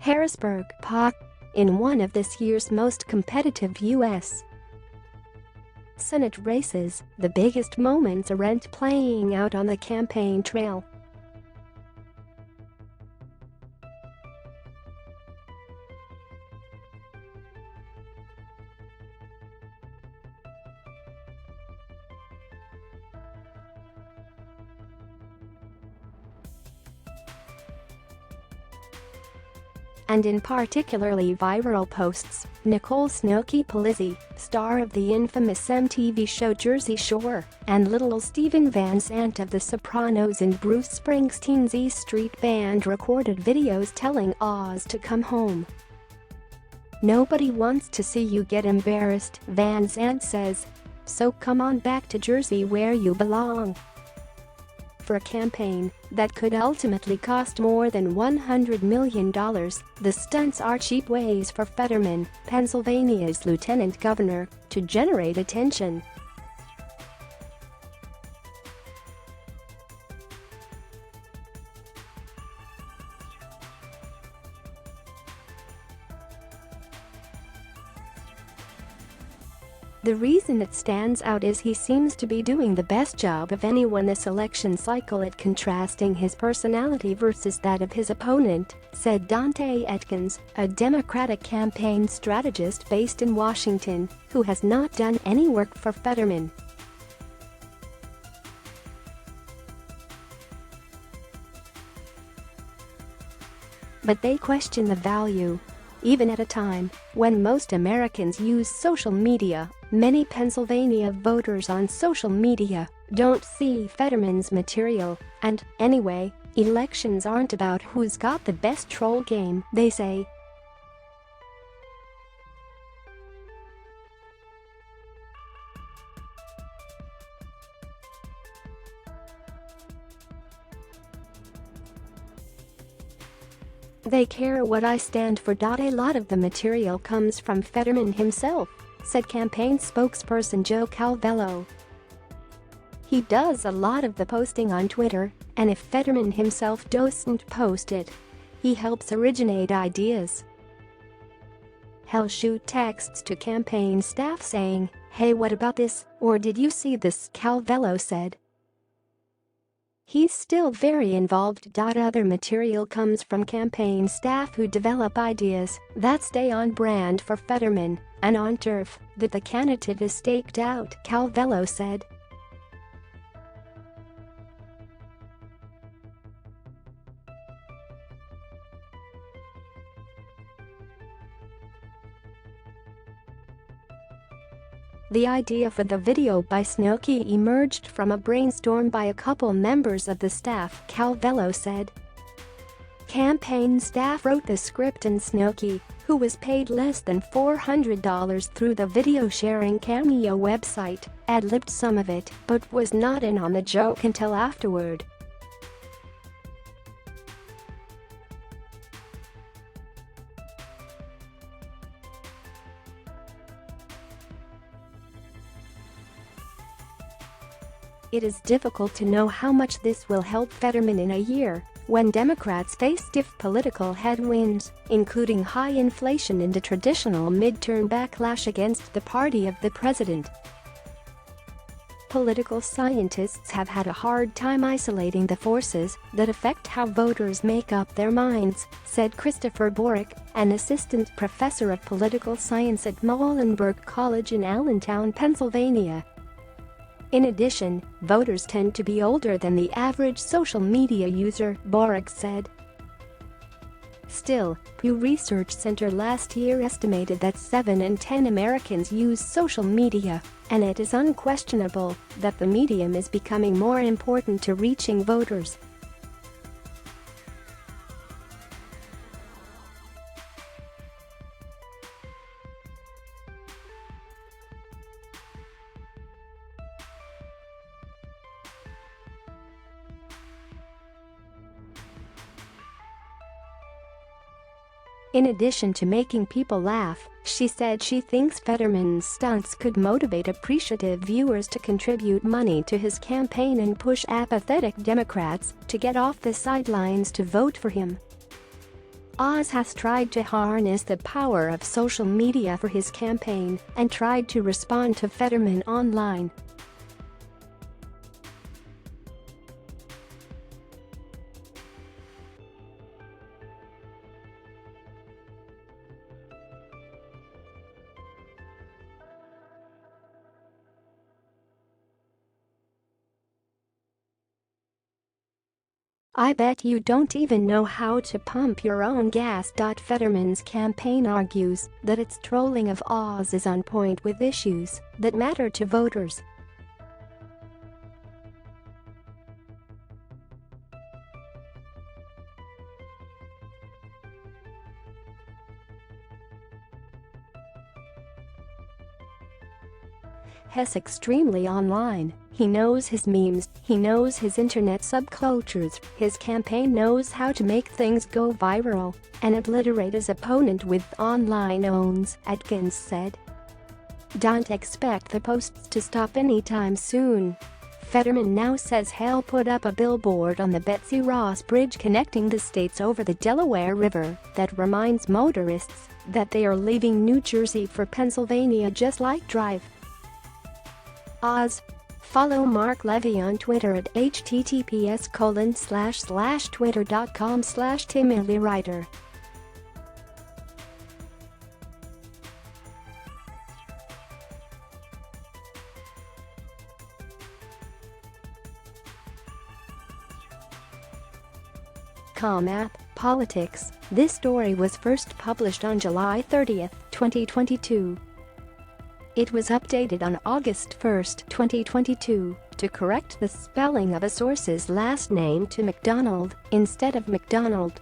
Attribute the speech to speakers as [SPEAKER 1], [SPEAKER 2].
[SPEAKER 1] Harrisburg, PA. In one of this year's most competitive U.S. Senate races, the biggest moments aren't playing out on the campaign trail. And in particularly viral posts, Nicole "Snooki" Polizzi, star of the infamous MTV show Jersey Shore, and little Steven Van Sant of The Sopranos and Bruce Springsteen's E Street Band recorded videos telling Oz to come home. "Nobody wants to see you get embarrassed," Van Sant says. "So come on back to Jersey where you belong." For a campaign that could ultimately cost more than $100 million, the stunts are cheap ways for Fetterman, Pennsylvania's lieutenant governor, to generate attention. The reason it stands out is he seems to be doing the best job of anyone this election cycle at contrasting his personality versus that of his opponent, said Dante Atkins, a Democratic campaign strategist based in Washington, who has not done any work for Fetterman. But they question the value. Even at a time when most Americans use social media, many Pennsylvania voters on social media don't see Fetterman's material, and, anyway, elections aren't about who's got the best troll game, they say. "They care what I stand for. A lot of the material comes from Fetterman himself," said campaign spokesperson Joe Calvello. "He does a lot of the posting on Twitter, and if Fetterman himself doesn't post it, he helps originate ideas. He'll shoot texts to campaign staff saying, 'Hey, what about this?' or 'Did you see this?'" Calvello said. He's still very involved. Other material comes from campaign staff who develop ideas that stay on brand for Fetterman and on turf that the candidate is staked out, Calvello said. The idea for the video by Snooki emerged from a brainstorm by a couple members of the staff, Calvello said. Campaign staff wrote the script and Snooki, who was paid less than $400 through the video-sharing Cameo website, ad-libbed some of it but was not in on the joke until afterward. It is difficult to know how much this will help Fetterman in a year when Democrats face stiff political headwinds, including high inflation and a traditional midterm backlash against the party of the president. Political scientists have had a hard time isolating the forces that affect how voters make up their minds, said Christopher Borick, an assistant professor of political science at Muhlenberg College in Allentown, Pennsylvania. In addition, voters tend to be older than the average social media user, Borick said. Still, Pew Research Center last year estimated that 7 in 10 Americans use social media, and it is unquestionable that the medium is becoming more important to reaching voters. In addition to making people laugh, she said she thinks Fetterman's stunts could motivate appreciative viewers to contribute money to his campaign and push apathetic Democrats to get off the sidelines to vote for him. Oz has tried to harness the power of social media for his campaign and tried to respond to Fetterman online. I bet you don't even know how to pump your own gas. Fetterman's campaign argues that its trolling of Oz is on point with issues that matter to voters. He's extremely online. He knows his memes, he knows his internet subcultures, his campaign knows how to make things go viral and obliterate his opponent with online owns, Atkins said. Don't expect the posts to stop anytime soon. Fetterman now says he'll put up a billboard on the Betsy Ross Bridge connecting the states over the Delaware River that reminds motorists that they are leaving New Jersey for Pennsylvania just like drive. Oz. Follow Mark Levy on Twitter at https://twitter.com/TimIllyWriter. App Politics. This story was first published on July 30, 2022. It was updated on August 1, 2022, to correct the spelling of a source's last name to McDonald instead of McDonald.